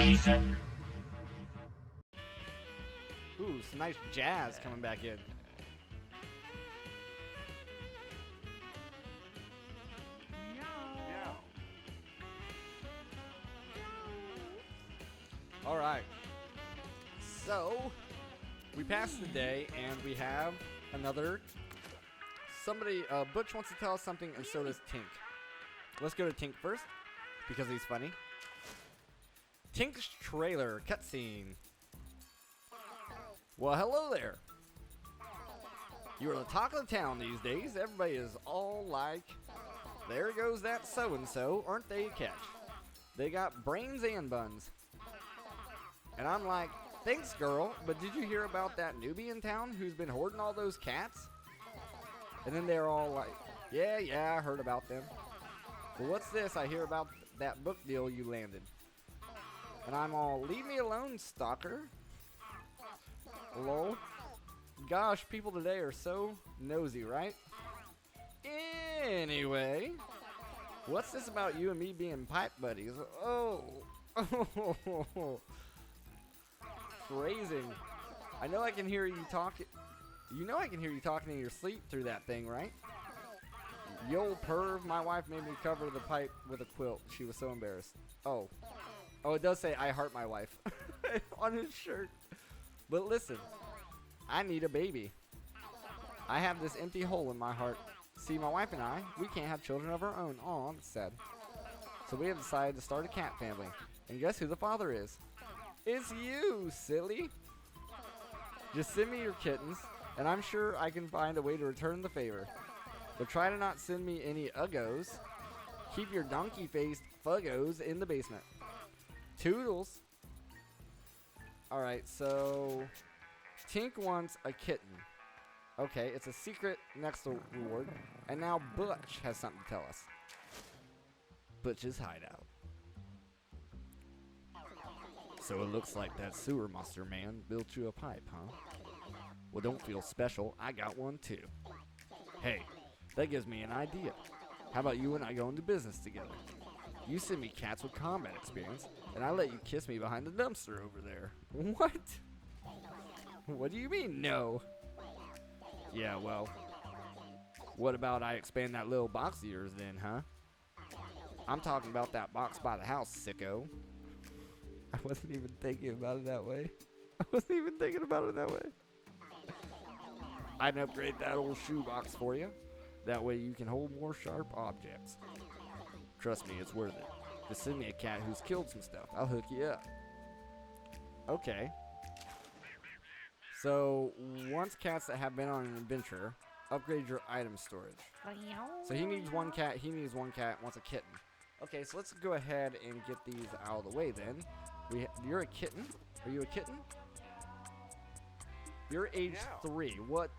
Station. Ooh, some nice jazz coming back in. All right. So, we passed the day, and we have another. Somebody, Butch wants to tell us something, and so does Tink. Let's go to Tink first, because he's funny. Tink's trailer cutscene. Well, hello there. You are the talk of the town these days. Everybody is all like, there goes that so-and-so, aren't they a catch? They got brains and buns. And I'm like, thanks, girl, but did you hear about that newbie in town who's been hoarding all those cats? And then they're all like, yeah, I heard about them. Well, what's this? I hear about that book deal you landed. And I'm all, leave me alone, stalker. Lol. Gosh, people today are so nosy, right? Anyway, what's this about you and me being pipe buddies? Oh. Phrasing. I know I can hear you talk. You know I can hear you talking in your sleep through that thing, right? Yo, perv, my wife made me cover the pipe with a quilt. She was so embarrassed. Oh, it does say I heart my wife on his shirt. But listen, I need a baby. I have this empty hole in my heart. See, my wife and I, we can't have children of our own. Aw, that's sad. So we have decided to start a cat family. And guess who the father is? It's you, silly. Just send me your kittens, and I'm sure I can find a way to return the favor. But try to not send me any uggos. Keep your donkey-faced fuggos in the basement. Toodles. Alright, so Tink wants a kitten. Okay, it's a secret next reward. And now Butch has something to tell us. Butch's hideout. So it looks like that sewer monster man built you a pipe, huh? Well, don't feel special. I got one too. Hey, that gives me an idea. How about you and I go into business together? You send me cats with combat experience, and I let you kiss me behind the dumpster over there. What? What do you mean, no? Yeah, well, what about I expand that little box of yours then, huh? I'm talking about that box by the house, sicko. I wasn't even thinking about it that way. I'd upgrade that old shoebox for you. That way you can hold more sharp objects. Trust me, it's worth it. Just send me a cat who's killed some stuff. I'll hook you up. Okay. So, once cats that have been on an adventure, upgrade your item storage. So he needs one cat, wants a kitten. Okay, so let's go ahead and get these out of the way then. You're a kitten? Are you a kitten? You're age 3. What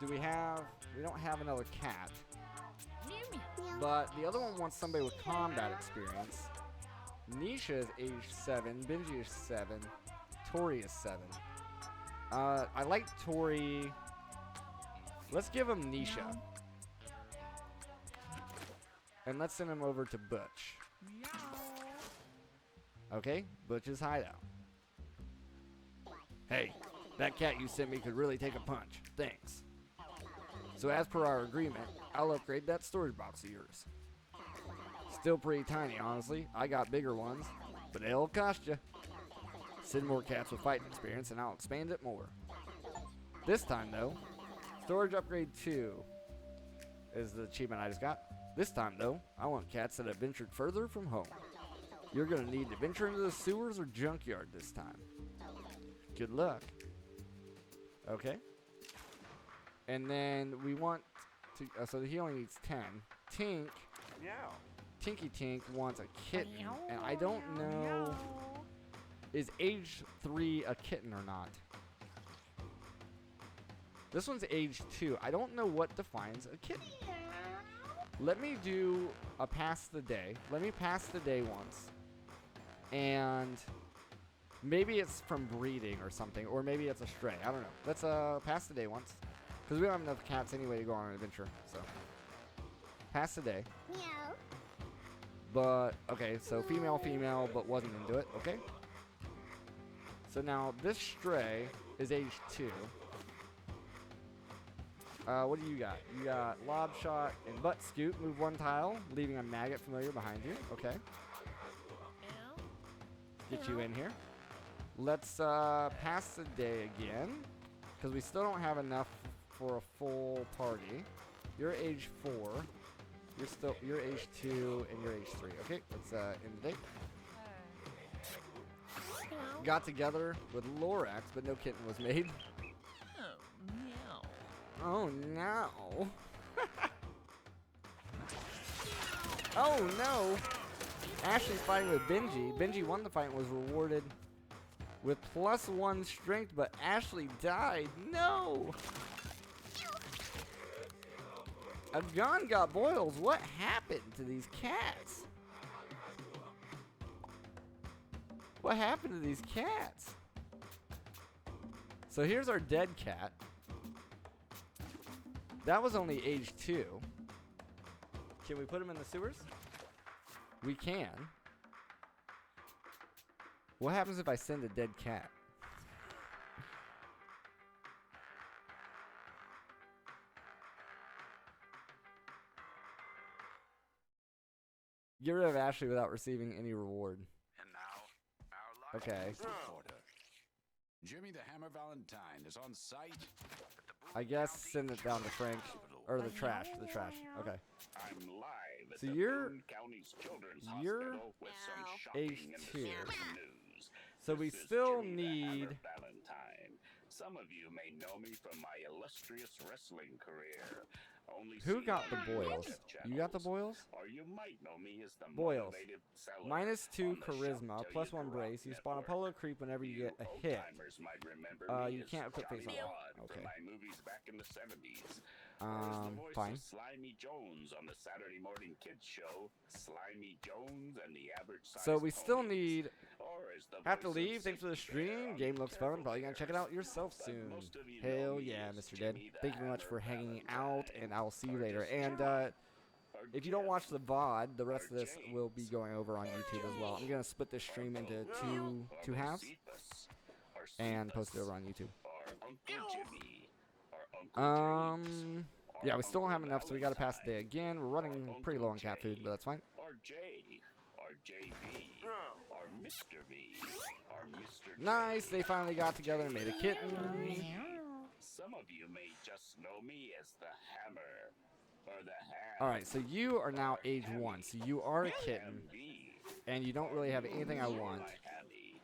do we have? We don't have another cat. But the other one wants somebody with combat experience. Nisha is age 7. Benji is 7. Tori is 7. I like Tori. Let's give him Nisha. And let's send him over to Butch. Okay, Butch's hideout. Hey, that cat you sent me could really take a punch. Thanks. So as per our agreement, I'll upgrade that storage box of yours. Still pretty tiny, honestly. I got bigger ones, but they'll cost you. Send more cats with fighting experience and I'll expand it more. This time though, storage upgrade 2 is the achievement I just got. This time though, I want cats that have ventured further from home. You're gonna need to venture into the sewers or junkyard this time. Good luck. Okay. And then we want to, so he only needs 10. Tinky Tink wants a kitten, and I don't know, is age 3 a kitten or not? This one's age 2. I don't know what defines a kitten. Let me do a pass the day. Let me pass the day once. And maybe it's from breeding or something, or maybe it's a stray. I don't know. Let's pass the day once. Because we don't have enough cats anyway to go on an adventure, so. Pass the day. But, okay, so female, but wasn't into it. Okay. So now this stray is age 2. What do you got? You got lob shot and butt scoop. Move 1 tile, leaving a maggot familiar behind you. Okay. Get you in here. Let's pass the day again, because we still don't have enough for a full party. You're age 4. You're age 2 and you're age 3. Okay, let's end the day. Got together with Lorax, but no kitten was made. Oh no. Oh no. Ashley's fighting with Benji. Benji won the fight and was rewarded with +1 strength, but Ashley died. No. A gun got boils. What happened to these cats? What happened to these cats? So here's our dead cat. That was only age 2. Can we put him in the sewers? We can. What happens if I send a dead cat? Get rid of Ashley without receiving any reward. And now, okay. Jimmy the Hammer Valentine is on site. I guess send it down to Frank. Or the trash. The trash. Okay. I'm live at so the you're Boone County's Children's you're Hospital with some age shocking and 2. disturbing news. So we This is still Jimmy the need. Hammer Valentine. Some of you may know me from my illustrious wrestling career. Only Who seen got on the boils? YouTube You got the channels. boils? Or you might know me as the Boils. motivated seller -2 on the charisma, Shop Till +1 You brace. Drop You spawn a network. polo creep whenever you get a hit. Old-timers might remember me You as can't equip Johnny face armor. Rod Okay. from my movies back in the 70s. Or as the voice Fine. of Slimy Jones on the Saturday morning kids show, Slimy Jones and the Average Size So we still Ponies. need. Or as the Have to voice of leave. Thanks for the Safety Bear stream. on Game the looks fun. Careful Probably gonna check it out Bears. yourself But soon. most of you know Hell me yeah, as Mr. Dead. Jimmy the Thank you very much Hammer for hanging Valentine. out, and I will see you Or later. just And John. Or if you don't Jeff. watch the VOD, the rest of Or this will be James. going over on YouTube as well. I'm gonna split this stream into two halves and post it over on YouTube. Or Uncle Jimmy. Or Uncle James. Yeah, we still don't have enough, so we gotta pass the day again. We're running pretty low on cat food, but that's fine. Or J. Or JB. Or Mr. V. Or Mr. J. Nice, they finally got together and made a kitten. Some of you may just know me as the Hammer. Or the Ham. Alright, so you are now age 1, so you are a kitten, Hammy. and you don't really have anything I want. My Hammy.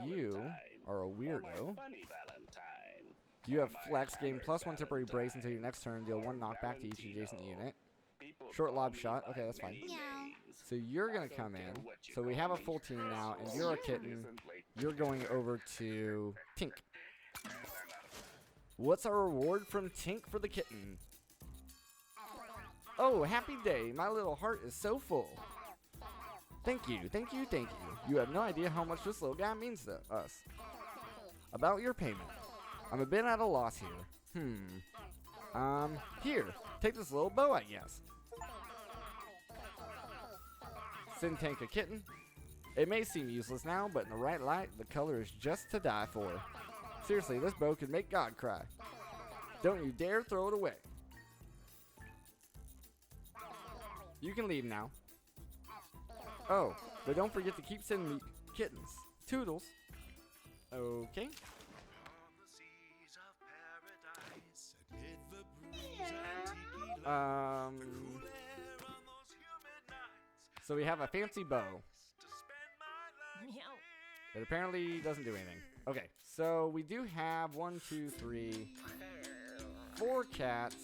You Valentine. are a Or my weirdo. funny Valentine. You have Or my flex, gain Hammer +1 temporary brace until your Valentine. next turn, deal 1 Or knockback to each adjacent Valentino. unit. People Short call lob me shot. by Okay, that's fine. many names. So you're I gonna don't come care in. what you So we call have a me. full team now, and So you're a soon kitten. isn't late You're going over to Tink. What's our reward from Tink for the kitten? Oh, happy day. My little heart is so full. Thank you, thank you, thank you. You have no idea how much this little guy means to us. About your payment. I'm a bit at a loss here. Here. Take this little bow, I guess. Send Tank a kitten. It may seem useless now, but in the right light, the color is just to die for. Seriously, this bow could make God cry. Don't you dare throw it away. You can leave now. Oh, but don't forget to keep sending me kittens. Toodles. Okay. So we have a fancy bow. It apparently doesn't do anything. Okay, so we do have 1, 2, 3, 4 cats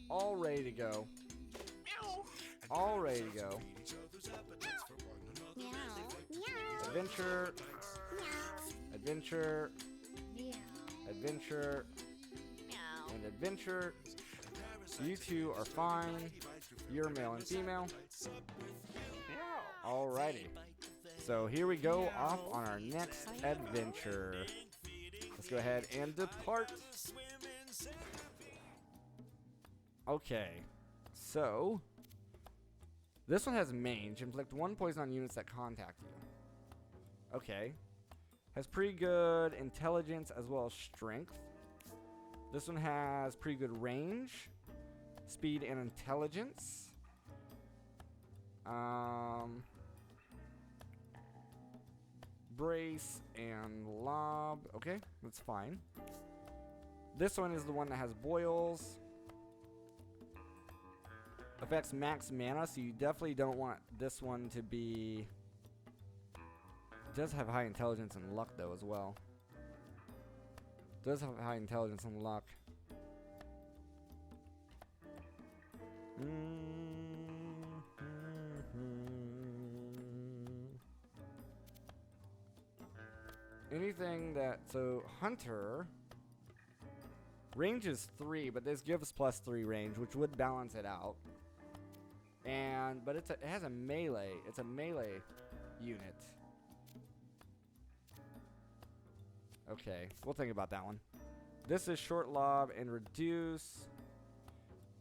all ready to go. All ready to go. Adventure. Adventure. Adventure. And adventure. You two are fine. You're male and female. Alrighty. So here we go off on our next adventure. Let's go ahead and depart. Okay. So This one has mange. Inflict 1 poison on units that contact you. Okay. Has pretty good intelligence as well as strength. This one has pretty good range, speed, and intelligence. Brace and lob. Okay, that's fine. This one is the one that has boils. Affects max mana, so you definitely don't want this one to be... It does have high intelligence and luck, though, as well. It does have high intelligence and luck. Anything that... So, Hunter... Range is 3, but this gives +3 range, which would balance it out. But it has a melee. It's a melee unit. Okay, we'll think about that one. This is short lob and reduce.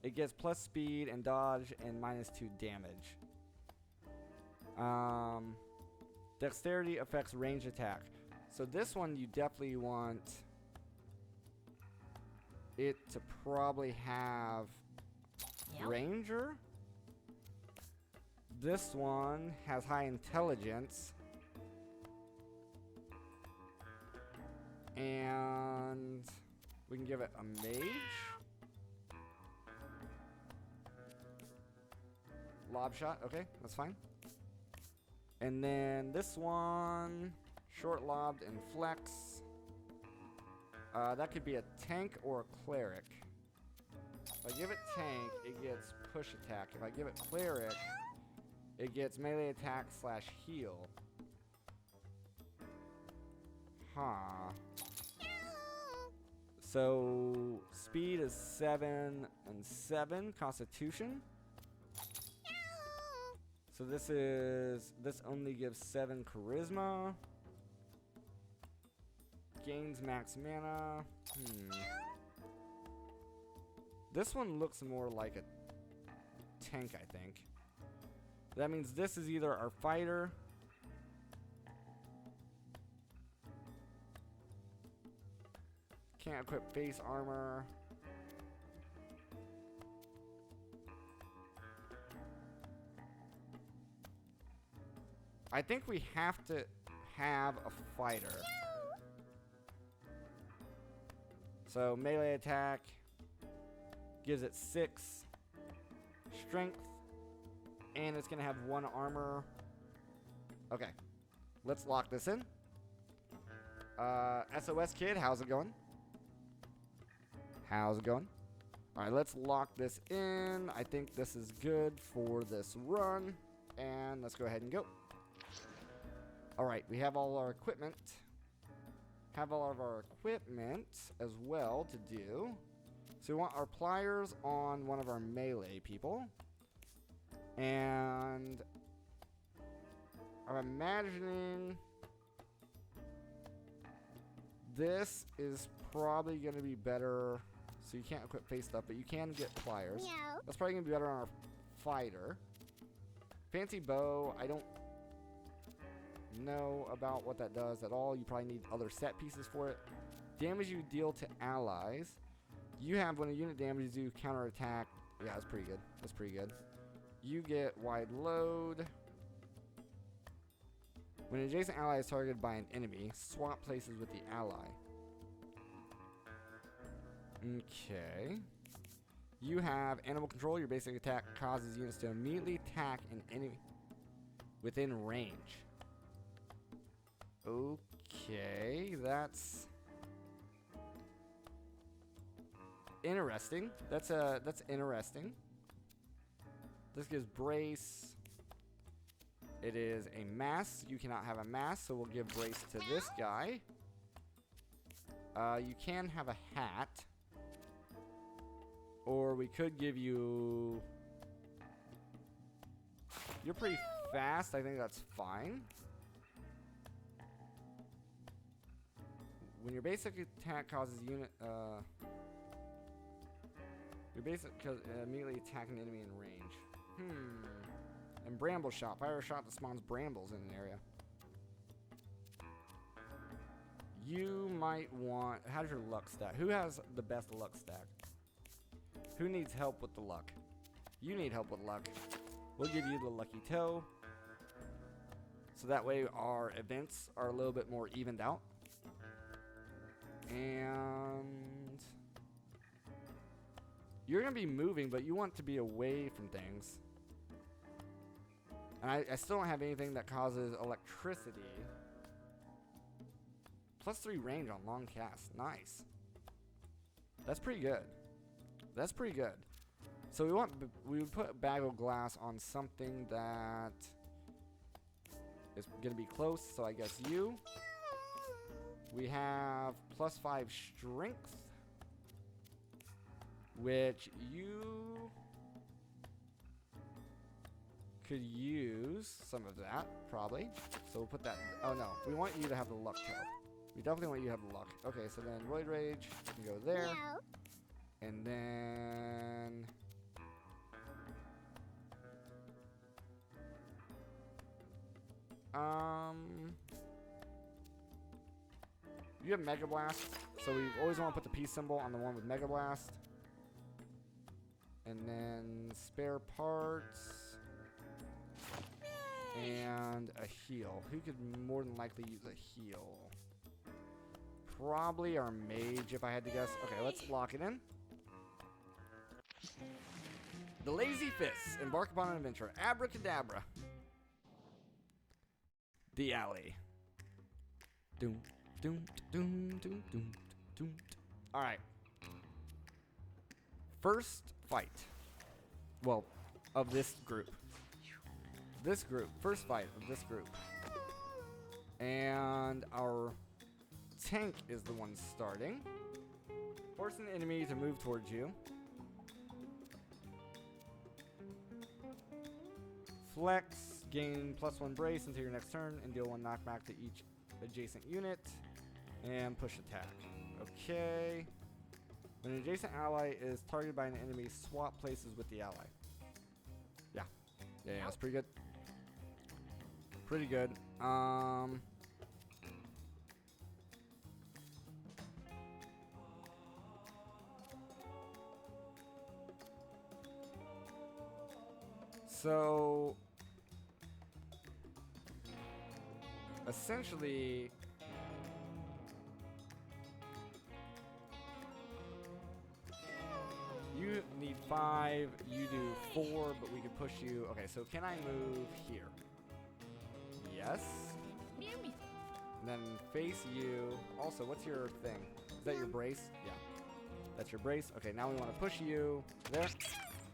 It gets plus speed and dodge and -2 damage. Dexterity affects range attack. So this one you definitely want it to probably have Ranger. This one has high intelligence. And we can give it a mage. Lob shot, okay, that's fine. And then this one, short lobbed and flex. That could be a tank or a cleric. If I give it tank, it gets push attack. If I give it cleric, it gets melee attack / heal. Huh. So speed is 7 and 7. Constitution. So this only gives 7 charisma. Gains max mana. This one looks more like a tank, I think. That means this is either our fighter. Can't equip face armor. I think we have to have a fighter. So melee attack gives it 6 strength, and it's gonna have 1 armor. Okay, let's lock this in. SOS Kid, how's it going? How's it going? All right, let's lock this in. I think this is good for this run, and let's go ahead and go. All right, we have all our equipment. Have all of our equipment as well to do. So we want our pliers on one of our melee people. And I'm imagining this is probably going to be better. So you can't equip face stuff, but you can get pliers. That's probably going to be better on our fighter. Fancy bow, I don't know about what that does at all. You probably need other set pieces for it. Damage you deal to allies. You have when a unit damages you, counterattack. Yeah, that's pretty good. That's pretty good. You get wide load. When an adjacent ally is targeted by an enemy, swap places with the ally. Okay. You have animal control. Your basic attack causes units to immediately attack an enemy within range. Okay, that's interesting. That's interesting. This gives brace. It is a mass. You cannot have a mass, so we'll give brace to this guy. You can have a hat. Or we could give you... You're pretty fast. I think that's fine. When your basic attack causes unit... your basic immediately attack an enemy in range. And bramble shot. Fire a shot that spawns brambles in an area. You might want... How's your luck stack? Who has the best luck stack? Who needs help with the luck? You need help with luck. We'll give you the lucky toe. So that way our events are a little bit more evened out. And... You're going to be moving, but you want to be away from things. And I still don't have anything that causes electricity. +3 range on long cast. Nice. That's pretty good. That's pretty good. So we would put bag of glass on something that is going to be close. So I guess you. We have +5 strength, which you could use some of that, probably. So we'll put that. Oh no, we want you to have the luck toe. We definitely want you to have the luck. Okay, so then Void Rage can go there. And then... You have Mega Blast. So we always want to put the peace symbol on the one with Mega Blast. And then spare parts. And a heal. Who could more than likely use a heal? Probably our mage, if I had to guess. Okay, let's lock it in. The Lazy Fists embark upon an adventure. Abracadabra. The alley. Doom, doom, doom, doom, doom, doom. All right. First fight. Well, of this group. This group. First fight of this group. And our tank is the one starting. Force an enemy to move towards you. Flex, gain +1 brace until your next turn and deal 1 knockback to each adjacent unit. And push attack. Okay. When an adjacent ally is targeted by an enemy, swap places with the ally. Yeah. Yeah, that's pretty good. Pretty good. So, essentially, you need 5, you do 4, but we could push you. Okay, so can I move here? Yes. And then face you. Also, what's your thing? Is that your brace? Yeah. That's your brace. Okay, now we want to push you there.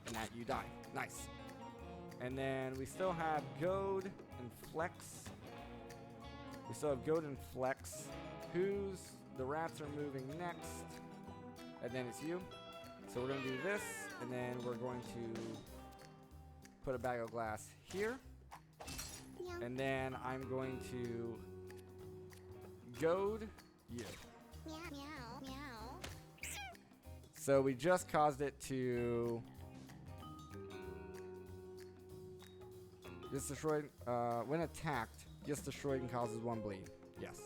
And that you die. Nice. And then we still have Goad and Flex. We still have Goad and Flex. The rats are moving next. And then it's you. So we're going to do this. And then we're going to put a bag of glass here. And then I'm going to Goad you. So we just caused it to... Gets destroyed. When attacked, gets destroyed and causes 1 bleed. Yes.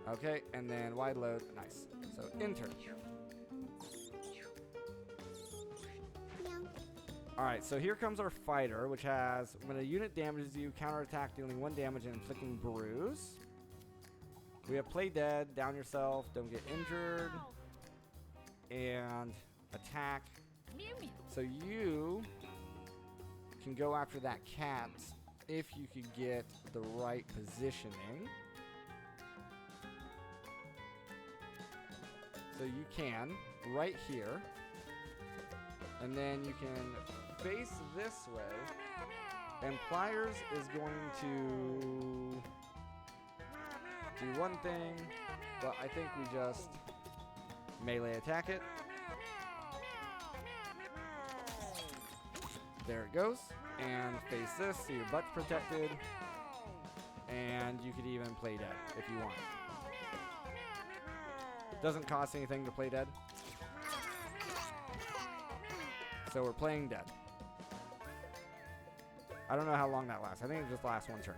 Okay, and then wide load. Nice. So enter. Alright, so here comes our fighter, which has, when a unit damages you, counterattack dealing 1 damage and inflicting bruise. We have play dead, down yourself, don't get injured, and attack. So you can go after that cat if you could get the right positioning. So you can, right here. And then you can face this way. And Pliers is going to do one thing, but I think we just melee attack it. There it goes. And face this, so your butt's protected. And you could even play dead if you want. Doesn't cost anything to play dead. So we're playing dead. I don't know how long that lasts. I think it just lasts one turn.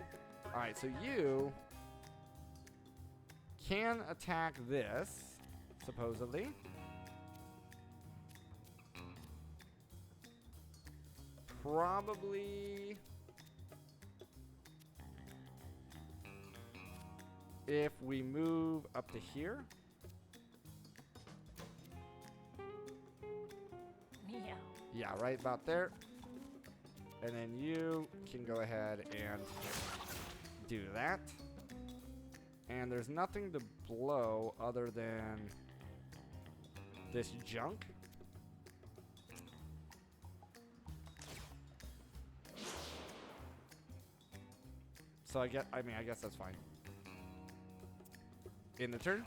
Alright, so you can attack this, supposedly. Probably if we move up to here. Meow. Yeah, right about there. And then you can go ahead and do that. And there's nothing to blow other than this junk. So I guess that's fine. In the turn.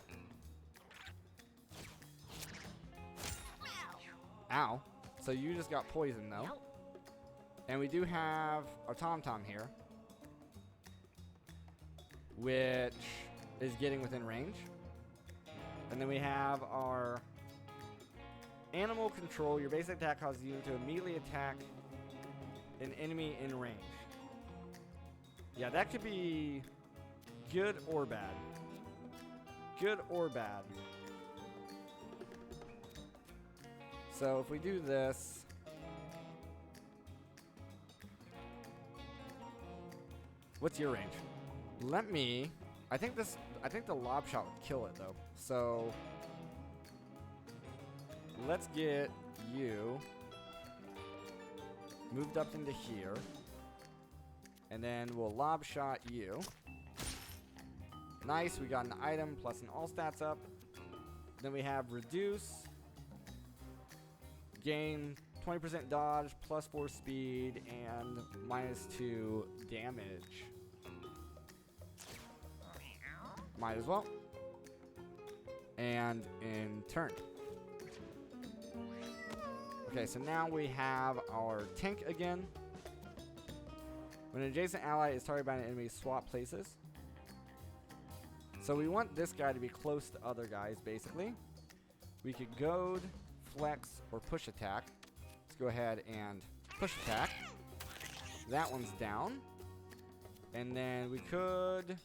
Ow. So you just got poisoned though. Yep. And we do have our Tom here, which is getting within range. And then we have our animal control. Your basic attack causes you to immediately attack an enemy in range. Yeah, that could be good or bad. Good or bad. So if we do this, what's your range? I think the lob shot would kill it though. So let's get you moved up into here. And then we'll lob shot you. Nice, we got an item plus an all stats up. Then we have reduce. Gain 20% dodge, plus 4 speed, and minus 2 damage. Might as well. And in turn. Okay, so now we have our tank again. When an adjacent ally is targeted by an enemy, swap places. So we want this guy to be close to other guys, basically. We could goad, flex, or push attack. Let's go ahead and push attack. That one's down. And then we could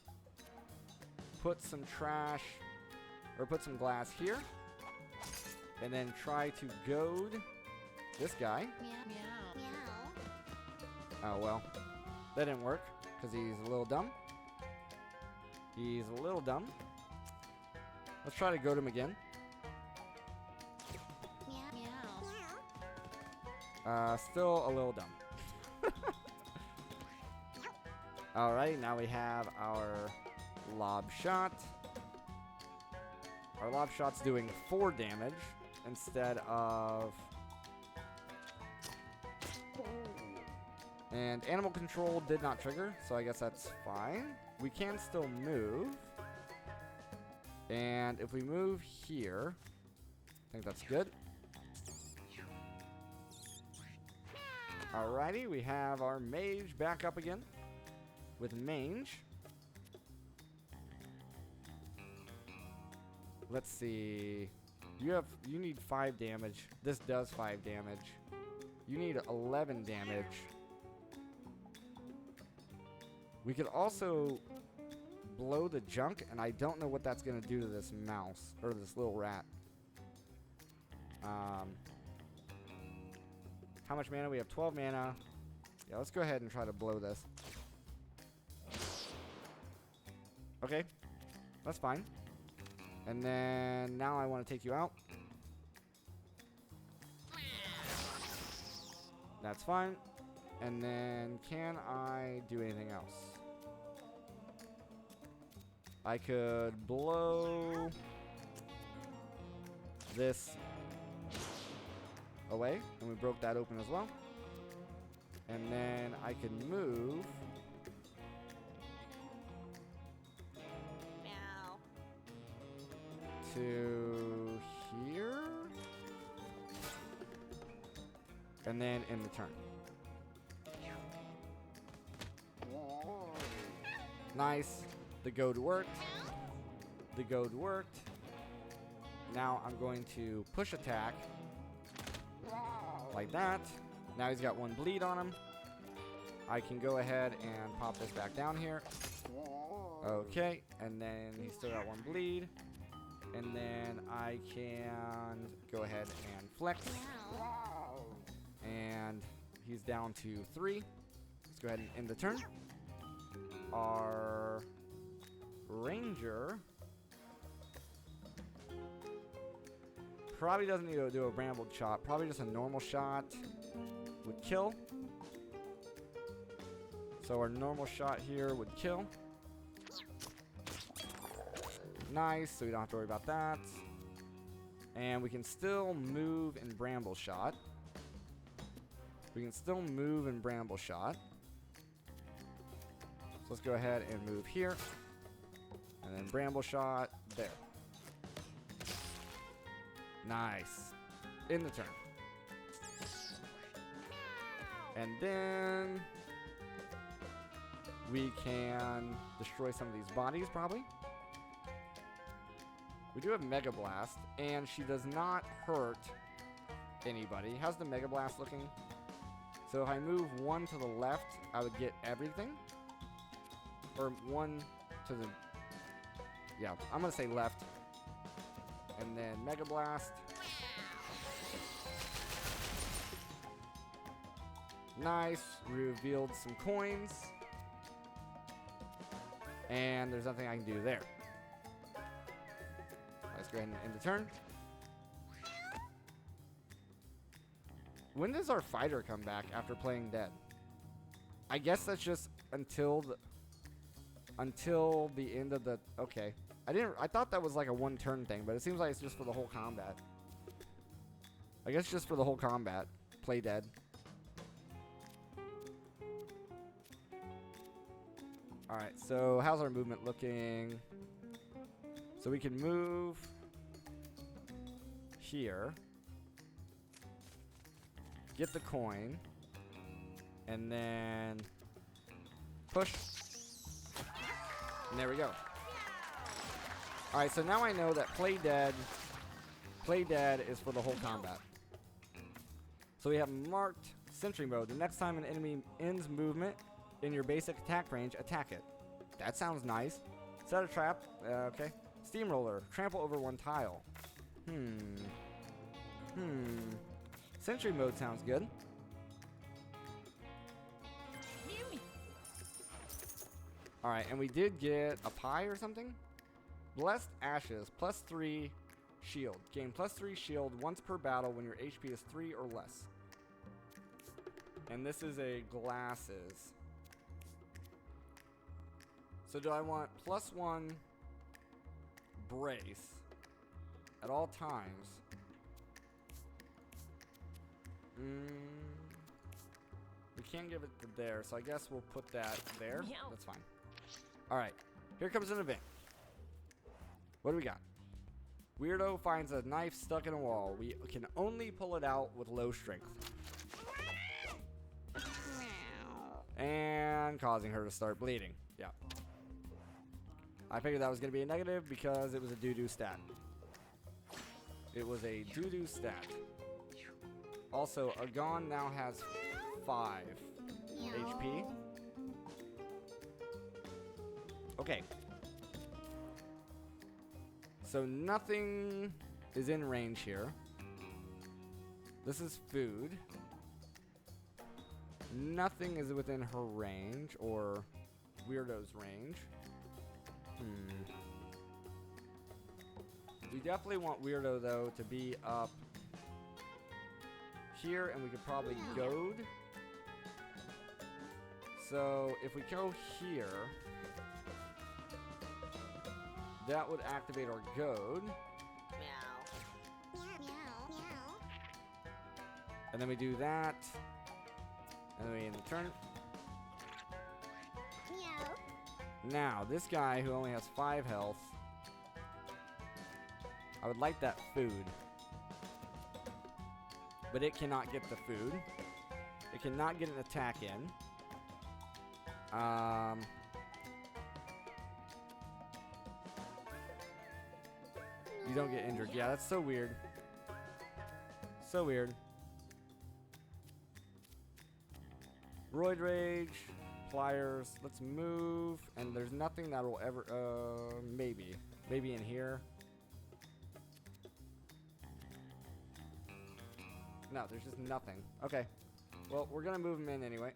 put some trash, or put some glass here. And then try to goad this guy. Meow. Meow. Oh, well. That didn't work, because he's a little dumb. He's a little dumb. Let's try to goad him again. Meow. Still a little dumb. Alright, now we have our lob shot. Our lob shot's doing 4 damage instead of... And animal control did not trigger, so I guess that's fine. We can still move. And if we move here, I think that's good. Alrighty, we have our mage back up again with mange. Let's see. You need 5 damage. This does 5 damage. You need 11 damage. We could also blow the junk, and I don't know what that's going to do to this mouse, or this little rat. How much mana? We have 12 mana. Yeah, let's go ahead and try to blow this. Okay, that's fine. And then now I want to take you out. That's fine. And then can I do anything else? I could blow this away, and we broke that open as well. And then I can move Meow. to here, and then in the turn. Nice. The goad worked. The goad worked. Now I'm going to push attack. Like that. Now he's got 1 bleed on him. I can go ahead and pop this back down here. Okay, and then he's still got 1 bleed. And then I can go ahead and flex. And he's down to 3. Let's go ahead and end the turn. Our ranger probably doesn't need to do a brambled shot. Probably just a normal shot would kill. So our normal shot here would kill. Nice, so we don't have to worry about that. And we can still move in bramble shot. We can still move in bramble shot. So let's go ahead and move here. And then bramble shot there. Nice. In the turn. And then we can destroy some of these bodies probably. We do have Mega Blast, and she does not hurt anybody. How's the Mega Blast looking? So if I move 1 to the left, I would get everything. Or 1 to the... Yeah, I'm going to say left. And then Mega Blast. Nice. Revealed some coins. And there's nothing I can do there. Let's go ahead and end the turn. When does our fighter come back after playing dead? I guess that's just until the end of the... Okay. I thought that was like a 1-turn thing, but it seems like it's just for the whole combat. I guess just for the whole combat. Play dead. Alright, so how's our movement looking? So we can move here. Get the coin. And then push. And there we go. Alright, so now I know that play dead is for the whole combat. So we have marked sentry mode. The next time an enemy ends movement in your basic attack range, attack it. That sounds nice. Set a trap. Okay. Steamroller. Trample over 1 tile. Sentry mode sounds good. Alright, and we did get a pie or something? Blessed Ashes. +3 shield. Gain +3 shield once per battle when your HP is 3 or less. And this is a glasses. So do I want +1 brace at all times? We can't give it to there, so I guess we'll put that there. That's fine. Alright, here comes an event. What do we got? Weirdo finds a knife stuck in a wall. We can only pull it out with low strength. And causing her to start bleeding. Yeah. I figured that was going to be a negative because it was a doo-doo stat. It was a doo-doo stat. Also, Agon now has 5 HP. Okay. So nothing is in range here. This is food. Nothing is within her range or Weirdo's range. We definitely want Weirdo, though, to be up here, and we could probably goad. So if we go here, that would activate our goad. And then we do that. And then we end the turn. Now, this guy who only has 5 health, I would like that food. But it cannot get the food. It cannot get an attack in. You don't get injured. Yeah, that's so weird. So weird. Roid Rage, Pliers. Let's move. And there's nothing that will ever... maybe. Maybe in here. No, there's just nothing. Okay. Well, we're going to move them in anyway.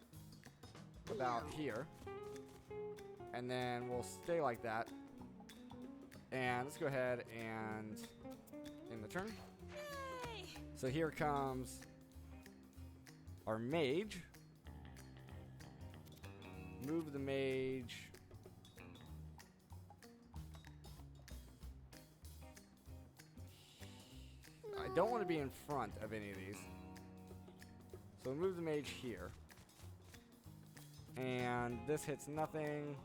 About here. And then we'll stay like that. And let's go ahead and... in the turn. So here comes our mage. Move the mage. I don't want to be in front of any of these. So we'll move the mage here. And this hits nothing.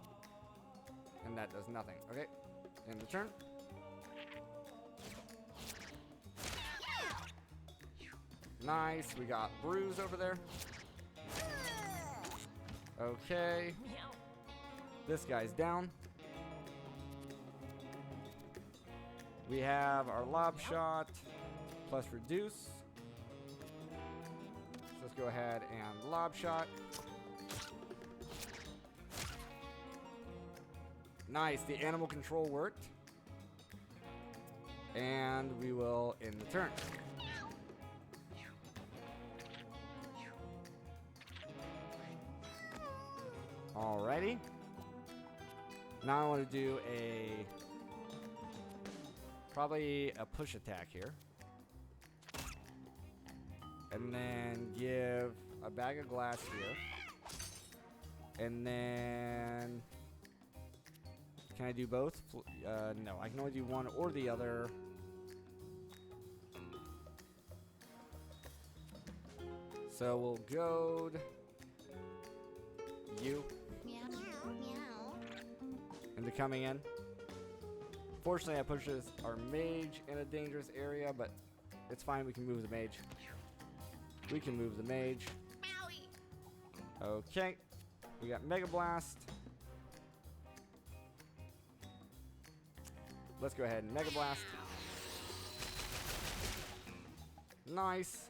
And that does nothing. Okay. End the turn. Nice. We got Bruise over there. Okay. This guy's down. We have our lob shot plus reduce. So let's go ahead and lob shot. Nice. The animal control worked. And we will end the turn. Alrighty. Now I want to do probably a push attack here. And then give a bag of glass here. And then... can I do both? No, I can only do one or the other. So we'll goad you into coming in. Fortunately, I pushes our mage in a dangerous area, but it's fine. We can move the mage. We can move the mage. Okay. We got Mega Blast. Let's go ahead and Mega Blast. Nice.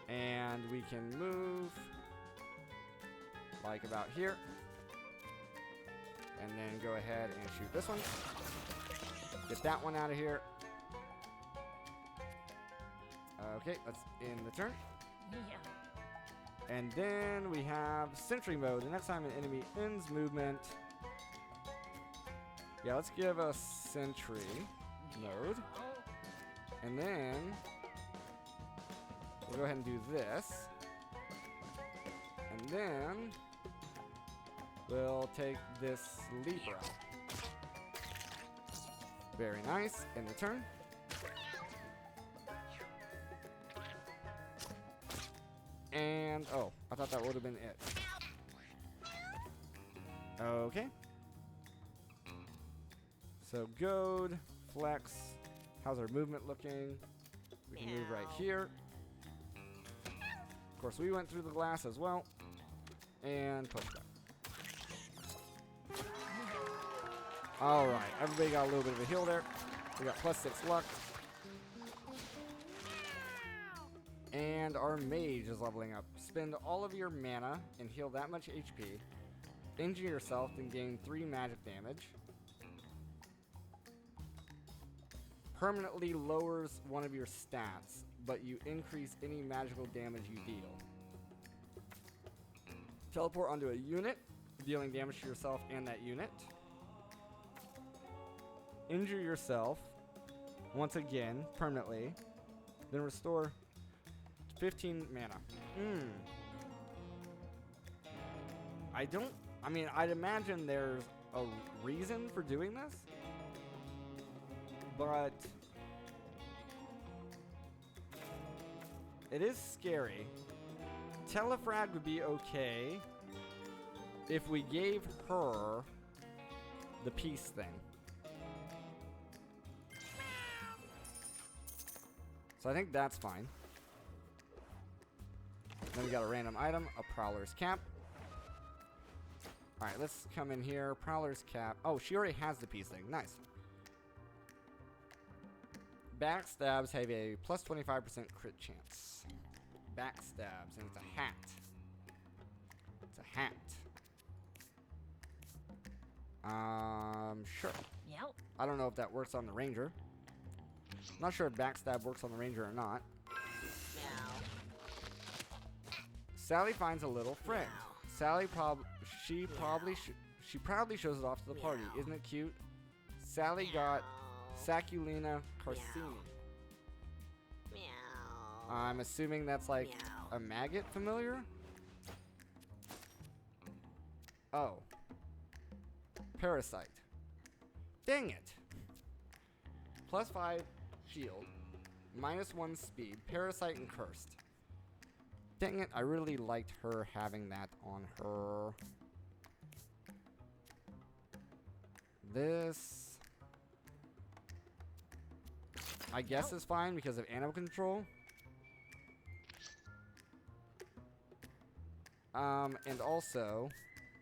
And we can move like about here. And then go ahead and shoot this one. Get that one out of here. Okay, let's end the turn. Yeah. And then we have Sentry Mode. The next time an enemy ends movement. Yeah, let's give a Sentry Mode. And then we'll go ahead and do this. And then we'll take this Leaper out. Very nice. End the turn. And, oh, I thought that would have been it. Okay. So, goad, flex. How's our movement looking? We can move right here. Of course, we went through the glass as well. And push back. Alright, everybody got a little bit of a heal there. We got +6 luck. And our mage is leveling up. Spend all of your mana and heal that much HP. Injure yourself and gain 3 magic damage. Permanently lowers one of your stats, but you increase any magical damage you deal. Teleport onto a unit, dealing damage to yourself and that unit. Injure yourself once again, permanently. Then restore 15 mana. I'd imagine there's a reason for doing this. But it is scary. Telefrag would be okay if we gave her the peace thing. So I think that's fine. Then we got a random item, a Prowler's Cap. Alright, let's come in here. Prowler's Cap. Oh, she already has the peace thing. Nice. Backstabs have a +25% crit chance. Backstabs, and it's a hat. hat. Sure. Meow. I don't know if that works on the ranger. Not sure if backstab works on the ranger or not. Meow. Sally finds a little friend. Meow. Sally she proudly shows it off to the party. Meow. Isn't it cute? Sally got Saculina Carsini. Meow. I'm assuming that's like Meow. a maggot familiar? Oh. Parasite. Dang it. +5 shield. -1 speed. Parasite and cursed. Dang it, I really liked her having that on her. This, I guess, is fine because of animal control. And also,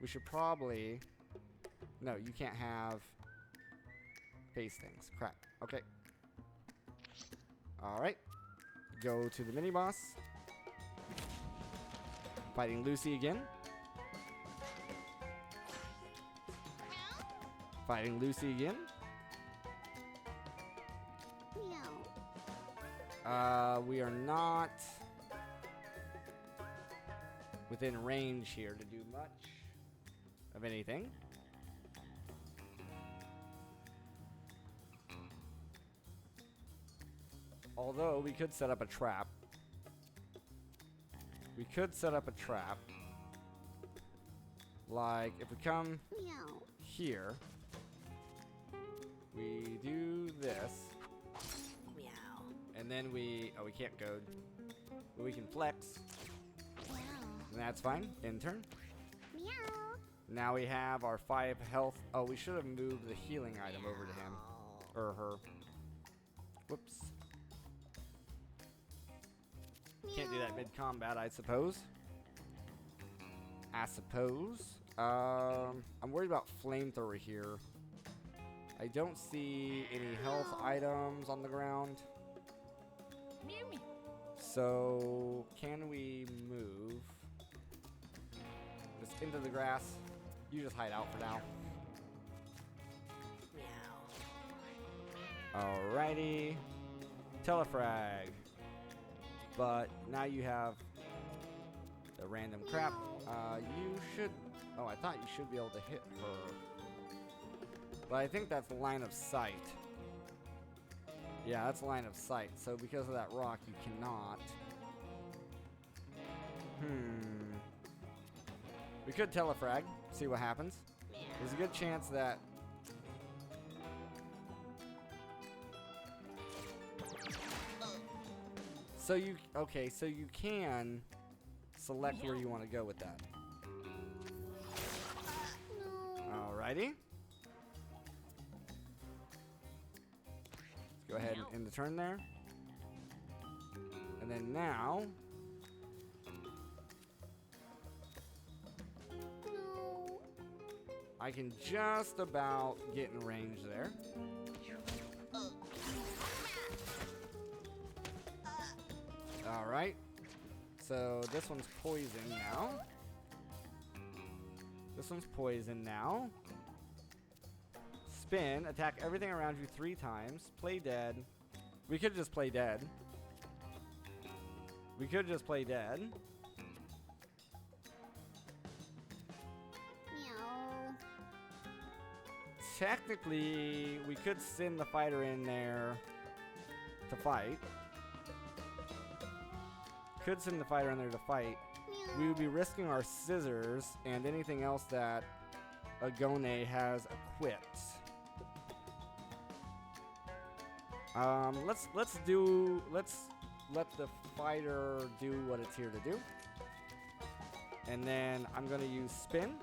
we should probably... No, you can't have face things. Crap. Okay. Alright. Go to the mini-boss. Fighting Lucy again. Fighting Lucy again. We are not within range here to do much of anything. Although we could set up a trap. We could set up a trap. Like if we come here, we do this. Meow. And then we can't goad. But we can flex. And that's fine. In turn. Now we have our 5 health. Oh, we should have moved the healing item over to him. Or her. Whoops. Can't do that mid-combat, I suppose. I'm worried about flamethrower here. I don't see any health items on the ground. Meow. Meow. So, can we move just into the grass? You just hide out for now. Meow. Alrighty. Telefrag. But now you have the random crap. You should... Oh, I thought you should be able to hit her. But I think that's line of sight. Yeah, that's line of sight. So because of that rock, you cannot. We could telefrag, see what happens. There's a good chance that... So you... Okay, so you can select where you want to go with that. Alrighty. Let's go ahead and end the turn there. And then now... I can just about get in range there. Alright. So this one's poison now. This one's poison now. Spin. Attack everything around you 3 times. Play dead. We could just play dead. We could just play dead. Technically, we could send the fighter in there to fight. Could send the fighter in there to fight. We would be risking our scissors and anything else that Agone has equipped. Let's let the fighter do what it's here to do. And then I'm gonna use spin.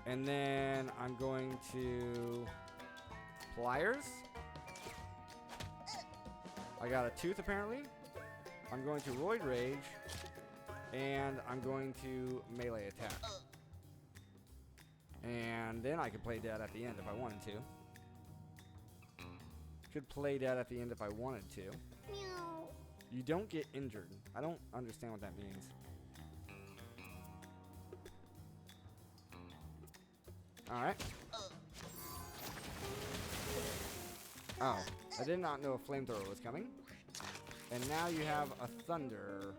And then I'm going to pliers. I got a tooth apparently. I'm going to Roid Rage. And I'm going to melee attack. And then I could play dead at the end if I wanted to. Could play dead at the end if I wanted to. You don't get injured. I don't understand what that means. Alright. Oh, I did not know a flamethrower was coming. And now you have a thunder.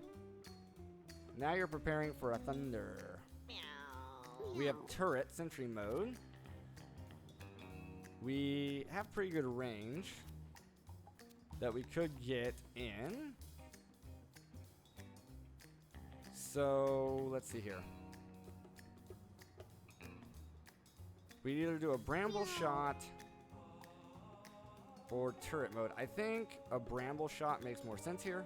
Now you're preparing for a thunder. Meow. We have turret sentry mode. We have pretty good range that we could get in. So let's see here. We either do a bramble shot or turret mode. I think a bramble shot makes more sense here.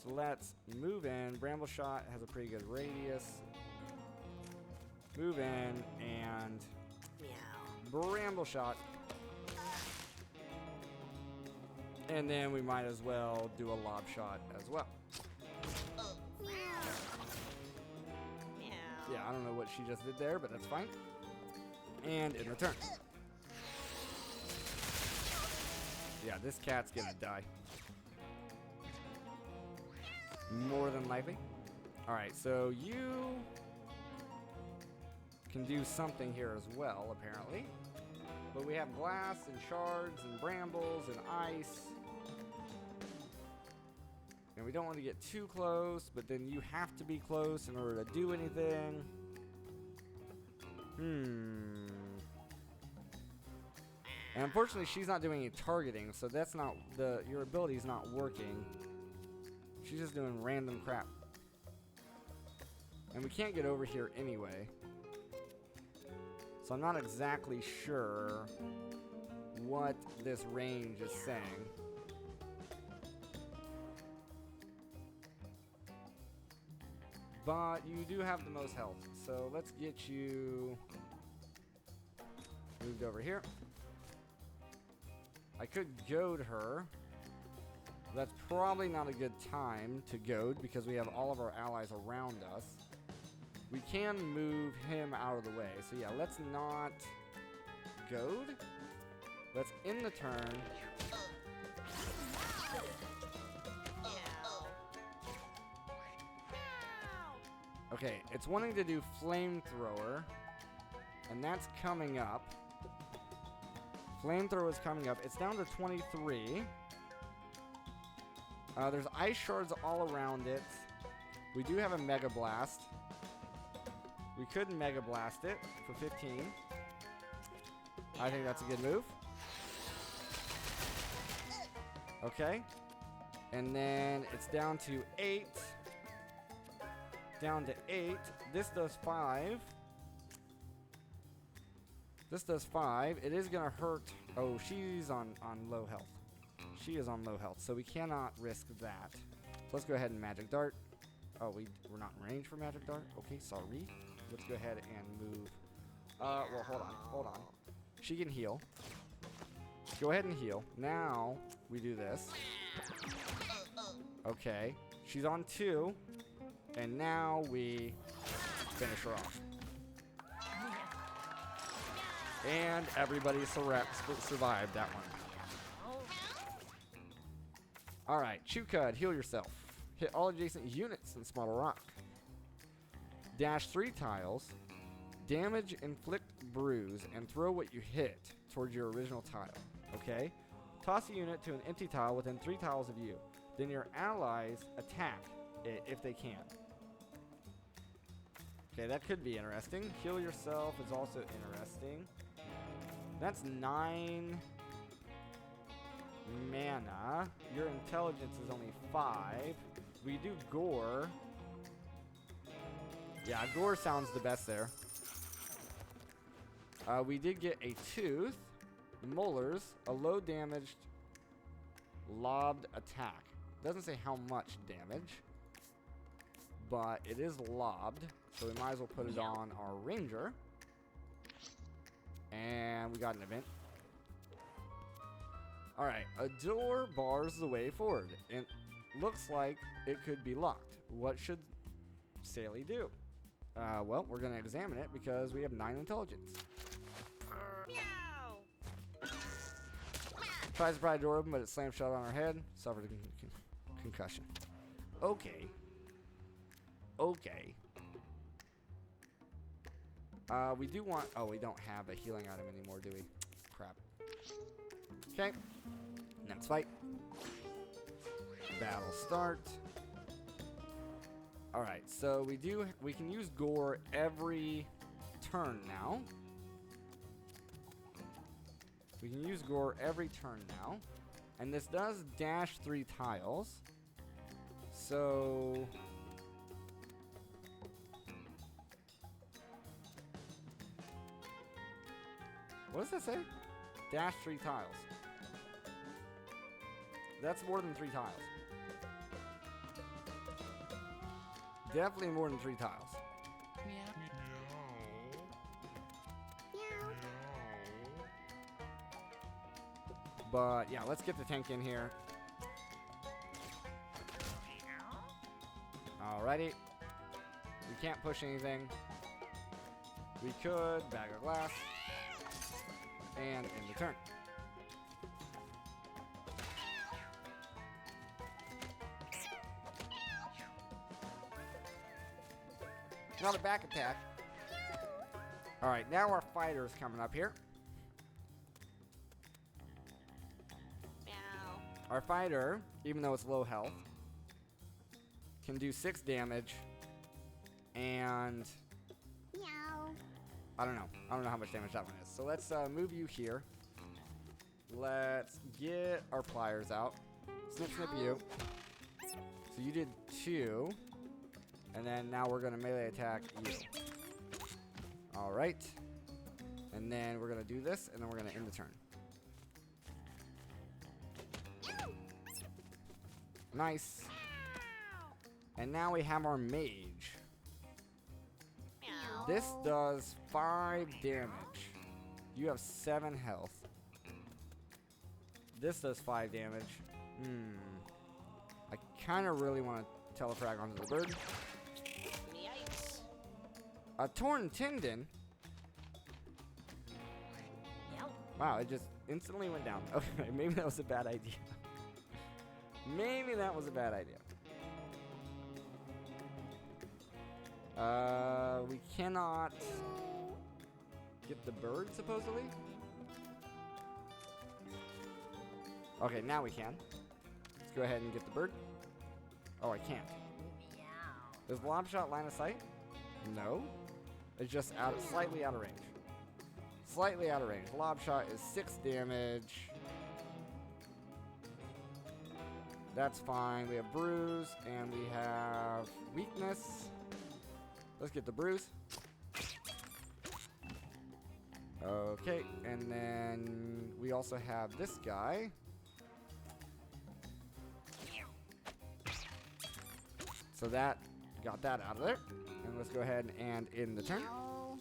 So let's move in. Bramble shot has a pretty good radius. Move in and Meow. bramble shot. And then we might as well do a lob shot as well. Meow. Yeah, I don't know what she just did there, but that's fine. And in return. Yeah, this cat's gonna die. More than likely. Alright, so you can do something here as well, apparently. But we have glass and shards and brambles and ice. And we don't want to get too close, but then you have to be close in order to do anything. And unfortunately, she's not doing any targeting, so that's not your ability's not working. She's just doing random crap. And we can't get over here anyway. So I'm not exactly sure what this range is saying. But you do have the most health, so let's get you moved over here. I could goad her. That's probably not a good time to goad because we have all of our allies around us. We can move him out of the way. So yeah, let's not goad. Let's end the turn. Okay, it's wanting to do flamethrower, and that's coming up. Flamethrower is coming up. It's down to 23. There's ice shards all around it. We do have a Mega Blast. We could Mega Blast it for 15. I think that's a good move. Okay. And then it's down to 8. Down to 8. This does 5. This does 5. It is going to hurt. Oh, she's on low health. She is on low health, so we cannot risk that. So let's go ahead and Magic Dart. Oh, we're not in range for Magic Dart? Okay, sorry. Let's go ahead and move. Well, hold on. She can heal. Go ahead and heal. Now, we do this. Okay. She's on 2. And now we finish her off. And everybody survived that one. Alright, Chew Cud, heal yourself. Hit all adjacent units and spot a rock. Dash 3 tiles. Damage, inflict, bruise, and throw what you hit towards your original tile. Okay? Toss a unit to an empty tile within 3 tiles of you. Then your allies attack it if they can. Okay, that could be interesting. Heal yourself is also interesting. That's 9 mana. Your intelligence is only 5. We do gore. Yeah, gore sounds the best there. We did get a tooth, molars, a low damaged lobbed attack. Doesn't say how much damage, but it is lobbed, so we might as well put it on our ranger. And we got an event. Alright, a door bars the way forward. And looks like it could be locked. What should Sally do? Well, we're going to examine it because we have 9 intelligence. Meow. Tries to pry the door open, but it slams shut on her head. Suffered a concussion. Okay. Okay. We do want... Oh, we don't have a healing item anymore, do we? Crap. Okay. Next fight. Battle start. Alright, so we can use gore every turn now. We can use gore every turn now. And this does dash 3 tiles. So... What does that say? Dash 3 tiles. That's more than 3 tiles. Definitely more than 3 tiles. But yeah, let's get the tank in here. Alrighty. We can't push anything. We could bag of glass. And end the turn. Another back attack. Alright, now our fighter's coming up here. Meow. Our fighter, even though it's low health, can do 6 damage. And Meow. I don't know how much damage that one is. So let's move you here. Let's get our pliers out. Snip, snip you. So you did 2. And then now we're going to melee attack you. Alright. And then we're going to do this, and then we're going to end the turn. Nice. And now we have our mage. Meow. This does 5 damage. You have 7 health. This does 5 damage. I kind of really want to telefrag onto the bird. Yikes. A torn tendon? Yep. Wow, it just instantly went down. Okay, maybe that was a bad idea. Maybe that was a bad idea. We cannot get the bird, supposedly? Okay, now we can. Let's go ahead and get the bird. Oh, I can't. Meow. Is lob shot line of sight? No. It's just slightly out of range. Slightly out of range. Lob shot is 6 damage. That's fine. We have bruise and we have weakness. Let's get the bruise. Okay, and then we also have this guy. So that got that out of there. And let's go ahead and end the turn. Meow.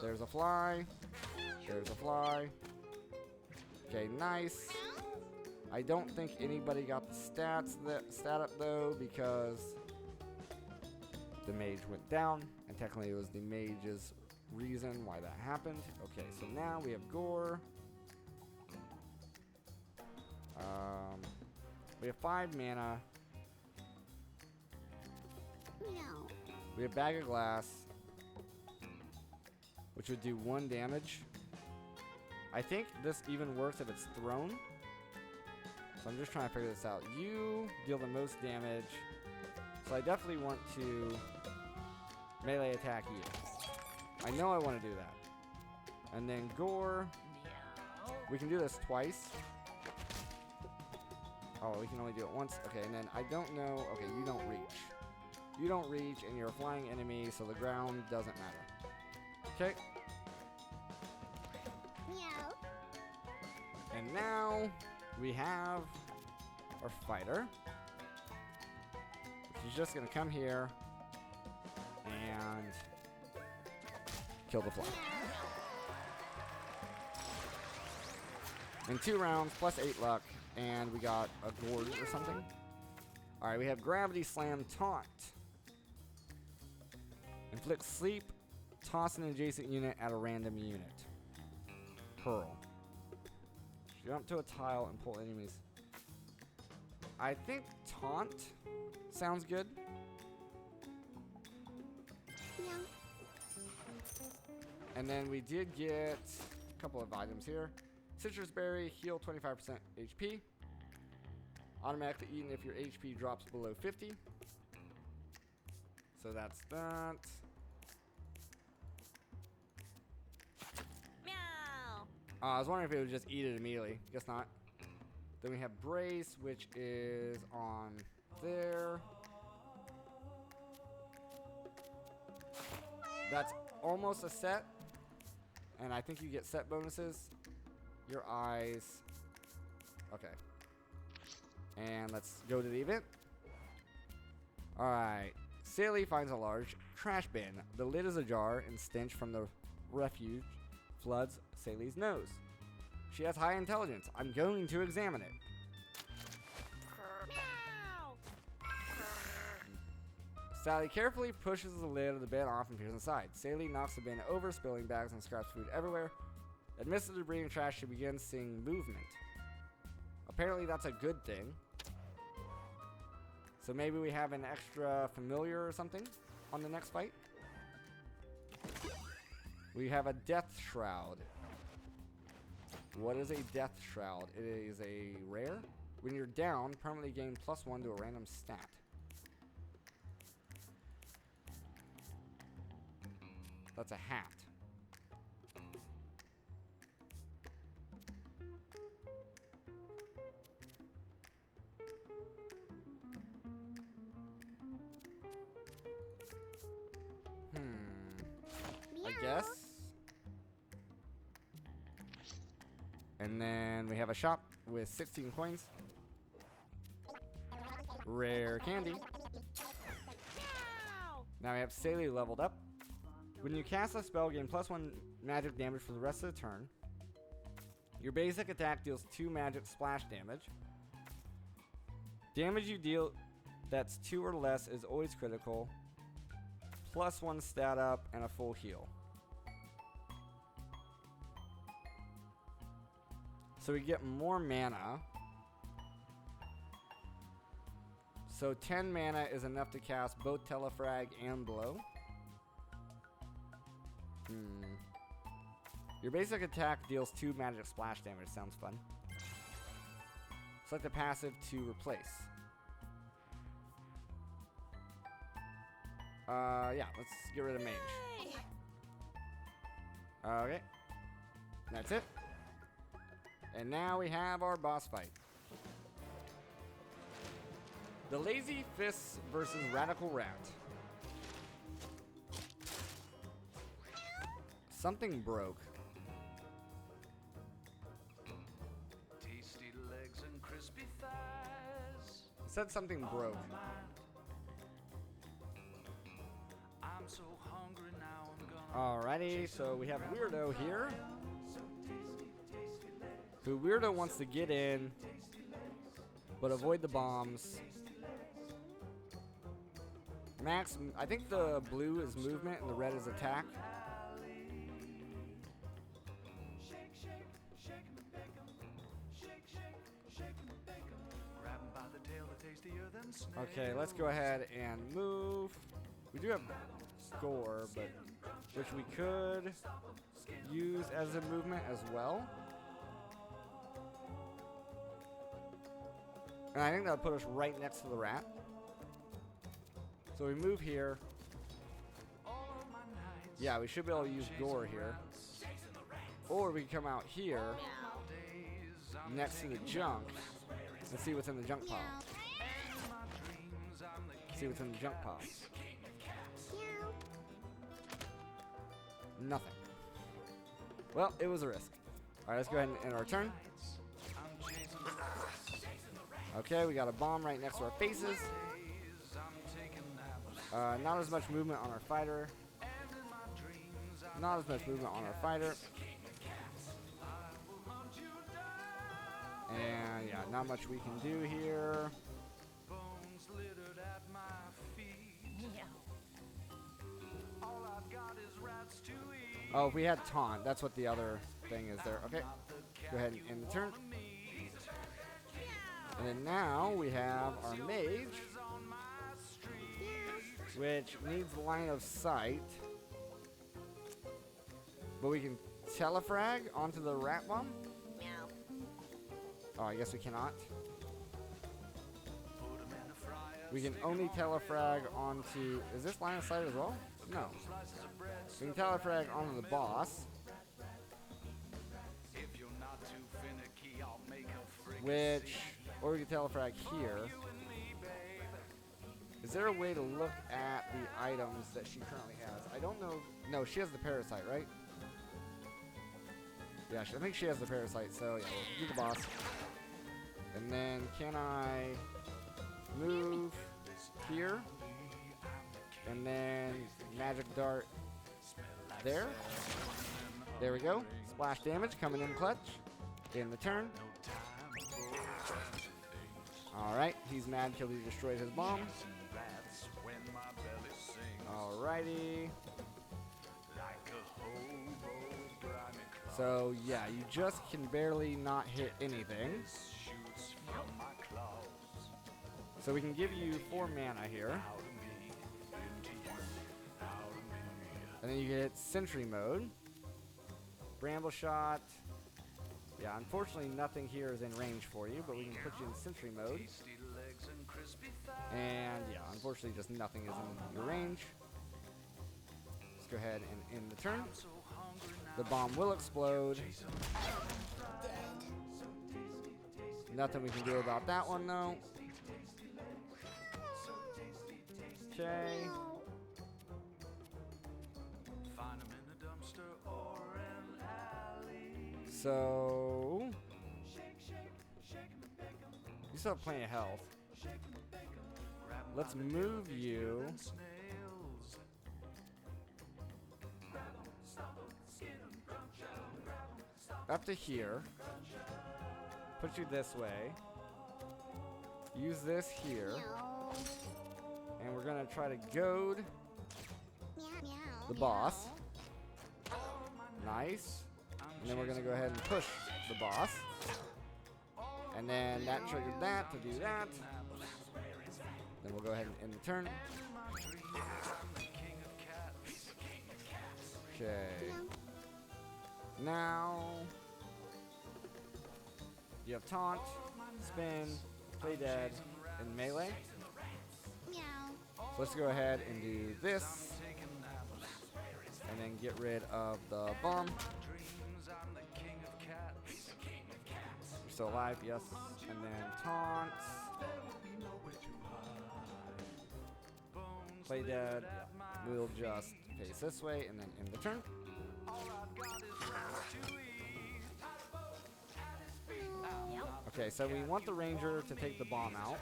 There's a fly. There's a fly. Okay, nice. I don't think anybody got the stat up though, because the mage went down, and technically it was the mage's reason why that happened. Okay, so now we have gore. We have 5 mana. Meow. We have bag of glass, which would do 1 damage. I think this even works if it's thrown. So I'm just trying to figure this out. You deal the most damage. So I definitely want to melee attack you. I know I want to do that. And then gore. Meow. We can do this twice. Oh, we can only do it once. Okay, and then I don't know. Okay, you don't reach. You don't reach, and you're a flying enemy, so the ground doesn't matter. Okay. Meow. And now we have our fighter. She's just gonna come here and kill the fly. In 2 rounds, plus 8 luck, and we got a gorge or something. Alright, we have Gravity Slam Taunt. Inflict sleep, toss an adjacent unit at a random unit. Pearl. Jump to a tile and pull enemies. I think Taunt sounds good. Meow. And then we did get a couple of items here. Citrus berry, heal 25% HP. Automatically eaten if your HP drops below 50. So that's that. Meow. I was wondering if it would just eat it immediately. Guess not. Then we have brace, which is on there. That's almost a set. And I think you get set bonuses. Your eyes. Okay. And let's go to the event. Alright. Sally finds a large trash bin. The lid is ajar and stench from the refuge floods Sally's nose. She has high intelligence. I'm going to examine it. Meow. Sally carefully pushes the lid of the bin off and peers inside. Sally knocks the bin over, spilling bags and scraps food everywhere. Amidst the debris and trash, she begins seeing movement. Apparently that's a good thing. So maybe we have an extra familiar or something on the next fight. We have a death shroud. What is a death shroud? It is a rare. When you're down, permanently gain +1 to a random stat. That's a hat. I guess. And then we have a shop with 16 coins. Rare candy. Meow. Now we have Sally leveled up. When you cast a spell, gain +1 magic damage for the rest of the turn. Your basic attack deals 2 magic splash damage. Damage you deal that's 2 or less is always critical. +1 stat up and a full heal. So we get more mana. So 10 mana is enough to cast both Telefrag and Blow. Your basic attack deals 2 magic splash damage. Sounds fun. Select the passive to replace. Yeah, let's get rid of mage. Yay. Okay. That's it. And now we have our boss fight. The Lazy Fists versus Radical Rat. Something broke. Tasty legs and crispy thighs. It said something broke. I'm so hungry now, I'm gonna Alrighty, so we have Weirdo here. Who Weirdo wants to get in, but avoid the bombs. Max, I think the blue is movement and the red is attack. grab 'em by the tail, they're tastier than snakes. Okay, let's go ahead and move. We do have score, but which we could use as a movement as well. And I think that'll put us right next to the rat. So we move here. Yeah, we should be able to use gore here. Or we can come out here Meow. next to the junk and see what's in the junk pile. Meow. See what's in the junk pile. Meow. Nothing. Well, it was a risk. Alright, let's go ahead and end our turn. Okay, we got a bomb right next to our faces. Not as much movement on our fighter. Not as much movement on our fighter. And yeah, not much we can do here. Bones littered at my feet. Meow. All I've got is rats to eat. Oh, if we had taunt, that's what the other thing is there. Okay, go ahead and end the turn. And then now we have our mage, which needs line of sight. But we can telefrag onto the rat bomb? Meow. Oh, I guess we cannot. We can only telefrag onto... Is this line of sight as well? No. We can telefrag onto the boss. Which... Or we can telefrag here. Is there a way to look at the items that she currently has? I don't know. No, she has the parasite, right? Yeah, I think she has the parasite, so yeah, we'll do the boss. And then can I move here? And then magic dart there. There we go. Splash damage coming in clutch. In the turn. Alright, he's mad because he destroyed his bomb. Alrighty. So yeah, you just can barely not hit anything. So we can give you 4 mana here. And then you get Sentry Mode. Bramble Shot. Yeah, unfortunately nothing here is in range for you, but we can put you in Sentry Mode. And yeah, unfortunately just nothing is in your range. Let's go ahead and end the turn. The bomb will explode. Nothing we can do about that one though. Okay. So you still have plenty of health. Let's move you up to here. Put you this way. Use this here. Meow. And we're gonna try to goad Meow, meow. the boss. Nice. And then we're gonna go ahead and push the boss. And then that triggered that to do that. Then we'll go ahead and end the turn. Okay. Now you have taunt, spin, play dead, and melee. Meow. So let's go ahead and do this. And then get rid of the bomb. You're still alive, yes. And then taunt. Play dead. We'll just face this way and then end the turn. Okay, so we want the ranger to take the bomb out.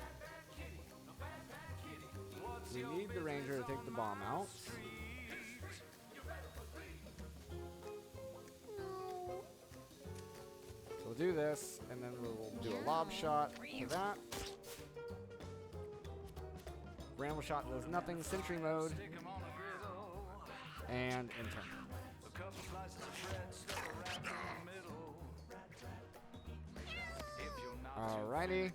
We need the ranger to take the bomb out. So we'll do this, and then we'll do a lob shot to that. Bramble shot does nothing. Sentry mode. And in turn. Alrighty.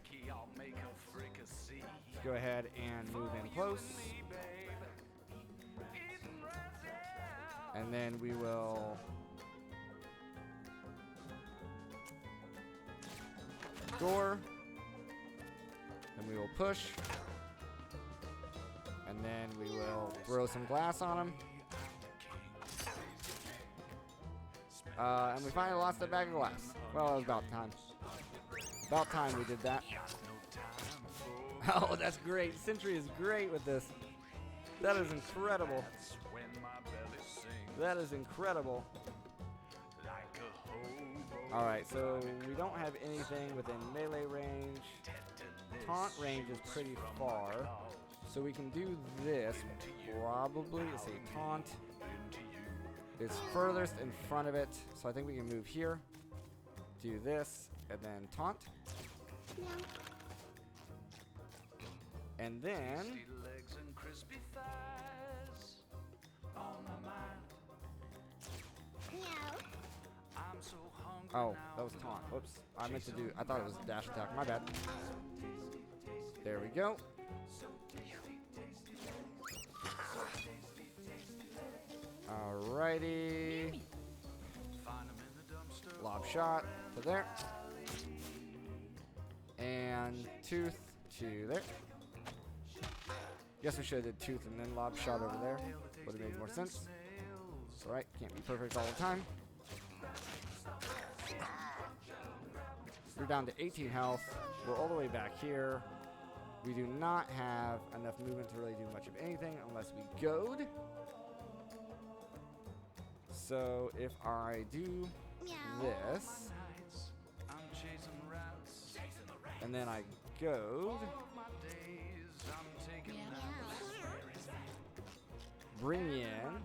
Let's go ahead and move in close. And then we will door. And we will push. And then we will throw some glass on him. And we finally lost that bag of glass. Well, it was about time. About time we did that. Oh, that's great. Sentry is great with this. That is incredible. That is incredible. Alright, so we don't have anything within melee range. Taunt range is pretty far. So we can do this probably. Let's see, taunt is furthest in front of it. So I think we can move here. Do this and then taunt. Meow. And then Meow. oh, that was taunt. Whoops. I meant to do I thought it was dash attack. My bad. There we go. Alrighty. Lob shot to there. And tooth to there. Guess we should have did tooth and then lob shot over there. Would have made more sense. It's alright, can't be perfect all the time. We're down to 18 health. We're all the way back here. We do not have enough movement to really do much of anything unless we goad. So if I do Meow. this, and then I goad, bring in,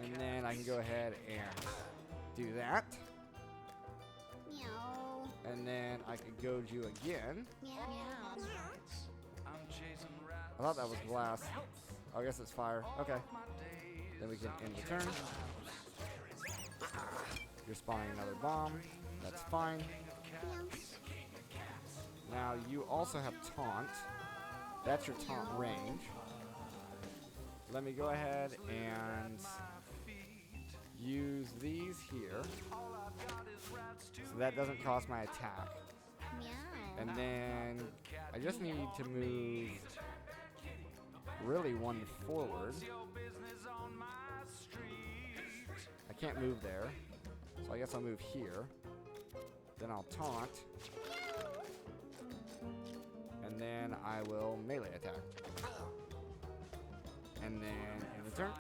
and then I can go ahead and do that. Meow. And then I could goad you again. Meow. Meow. I thought that was glass. Oh, I guess it's fire. Okay. Then we can end the turn. You're spawning another bomb. That's fine. Meow. Now you also have taunt. That's your taunt range. Let me go ahead and use these here. So that doesn't cost my attack. Meow. And then I just need to move really one forward. I can't move there. So I guess I'll move here. Then I'll taunt. And then I will melee attack. And then in the turn.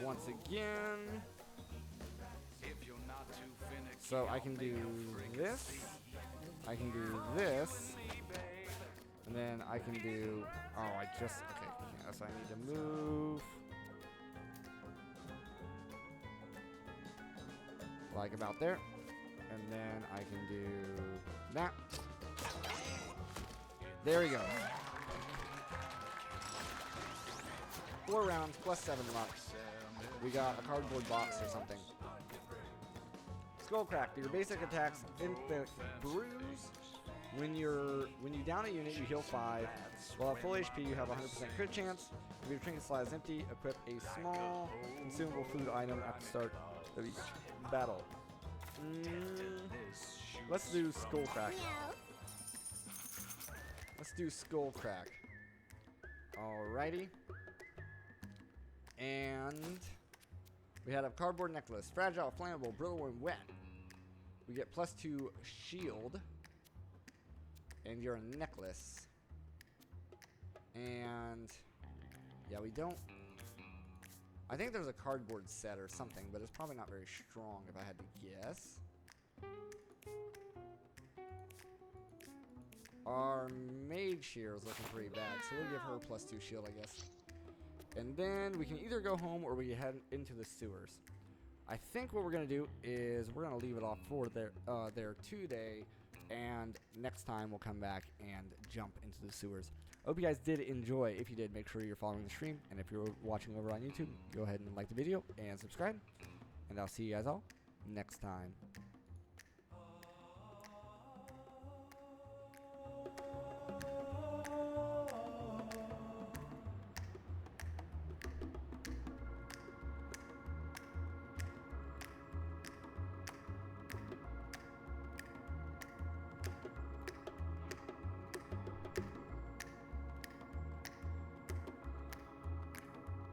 Once again. So I can do this. I can do this. And then I can do... Oh, I just... Okay, yes, I need to move. Like about there. And then I can do that. There we go. 4 rounds plus 7 luck. We got a cardboard box or something. Skull crack. Your basic attacks inflict bruise. When you down a unit, you heal 5. While at full HP, you have a 100% crit chance. If your trinket slot is empty, equip a small consumable food item at the start of each battle. Let's do skull crack. Meow. Let's do skull crack. Alrighty. And we had a cardboard necklace. Fragile, flammable, brittle, and wet. We get +2 shield. And you're a necklace. And yeah, we don't... I think there's a cardboard set or something, but it's probably not very strong if I had to guess. Our mage here is looking pretty bad, so we'll give her +2 shield, I guess. And then we can either go home or we can head into the sewers. I think what we're going to do is we're going to leave it off for there today, and next time we'll come back and jump into the sewers. I hope you guys did enjoy. If you did, make sure you're following the stream, and if you're watching over on YouTube, go ahead and like the video and subscribe, and I'll see you guys all next time.